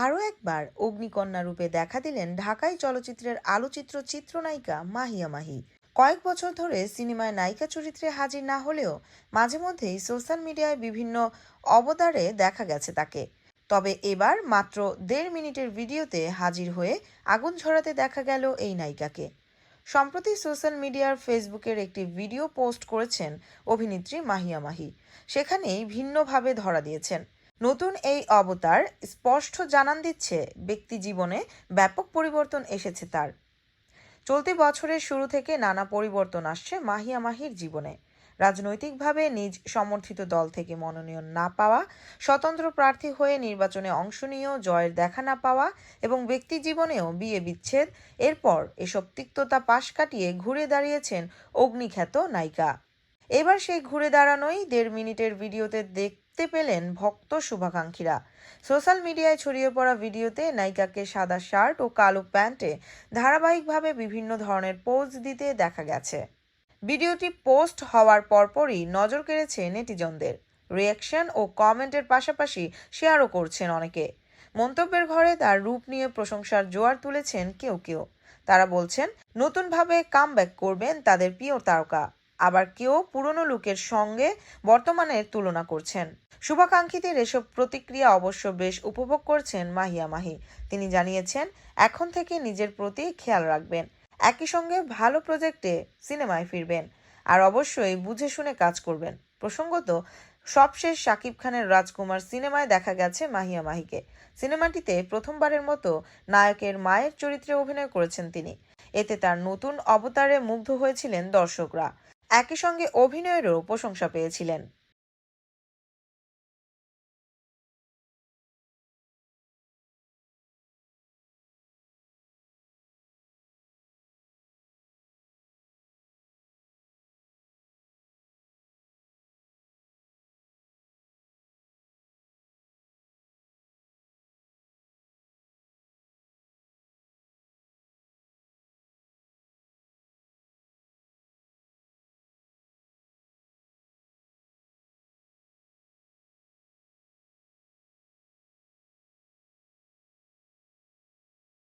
আরও একবার অগ্নিকন্যা রূপে দেখা দিলেন ঢাকাই চলচ্চিত্রের আলোচিত্র চিত্রনায়িকা মাহিয়া মাহি। কয়েক বছর ধরে সিনেমায় নায়িকা চরিত্রে হাজির না হলেও মাঝে মধ্যেই সোশ্যাল মিডিয়ায় বিভিন্ন অবতারে দেখা গেছে তাকে। তবে এবার মাত্র 1.5 মিনিটের ভিডিওতে হাজির হয়ে আগুন ঝরাতে দেখা গেল এই নায়িকাকে। সম্প্রতি সোশ্যাল মিডিয়ার ফেসবুকের একটি ভিডিও পোস্ট করেছেন অভিনেত্রী মাহিয়া মাহি। সেখানেই ভিন্নভাবে ধরা দিয়েছেন। নতুন এই অবতার স্পষ্ট জানান দিচ্ছে ব্যক্তি জীবনে ব্যাপক পরিবর্তন এসেছে তার। চলতি বছরের শুরু থেকে নানা পরিবর্তন আসছে মাহিয়া মাহির জীবনে। রাজনৈতিকভাবে নিজ সমর্থিত দল থেকে মনোনয়ন না পাওয়া, স্বতন্ত্র প্রার্থী হয়ে নির্বাচনে অংশ নিয়েও জয়ের দেখা না পাওয়া এবং ব্যক্তি জীবনেও বিয়ে বিচ্ছেদ, এরপর এসব তিক্ততা পাশ কাটিয়ে ঘুরে দাঁড়িয়েছেন অগ্নিখ্যাত নায়িকা। এবার সেই ঘুরে দাঁড়ানোই 1.5 মিনিটের ভিডিওতে দেখতে পেলেন ভক্ত শুভাকাঙ্ক্ষীরা। সোশ্যাল মিডিয়ায় ছড়িয়ে পড়া ভিডিওতে নায়িকাকে সাদা শার্ট ও কালো প্যান্টে ধারাবাহিকভাবে বিভিন্ন ধরনের পোজ দিতে দেখা গেছে। ভিডিওটি পোস্ট হওয়ার পরপরই নজর কেড়েছে নেটিজনদের। রিয়াকশন ও কমেন্টের পাশাপাশি শেয়ারও করছেন অনেকে। মন্তব্যের ঘরে তার রূপ নিয়ে প্রশংসার জোয়ার তুলেছেন কেউ কেউ। তারা বলছেন নতুনভাবে কামব্যাক করবেন তাদের প্রিয় তারকা। আবার কেউ পুরনো লুকের সঙ্গে বর্তমানের তুলনা করছেন। শুভাকাঙ্ক্ষীদের এসব প্রতিক্রিয়া অবশ্য বেশ উপভোগ করছেন মাহিয়া মাহি। তিনি জানিয়েছেন এখন থেকে নিজের প্রতি খেয়াল রাখবেন, একই সঙ্গে ভালো প্রজেক্টে সিনেমায় ফিরবেন, আর অবশ্যই বুঝে শুনে কাজ করবেন। প্রসঙ্গত, সবশেষ শাকিব খানের রাজকুমার সিনেমায় দেখা গেছে মাহিয়া মাহিকে। সিনেমাটিতে প্রথমবারের মতো নায়কের মায়ের চরিত্রে অভিনয় করেছেন তিনি। এতে তার নতুন অবতারে মুগ্ধ হয়েছিলেন দর্শকরা। একই সঙ্গে অভিনয়েরও প্রশংসা পেয়েছিলেন।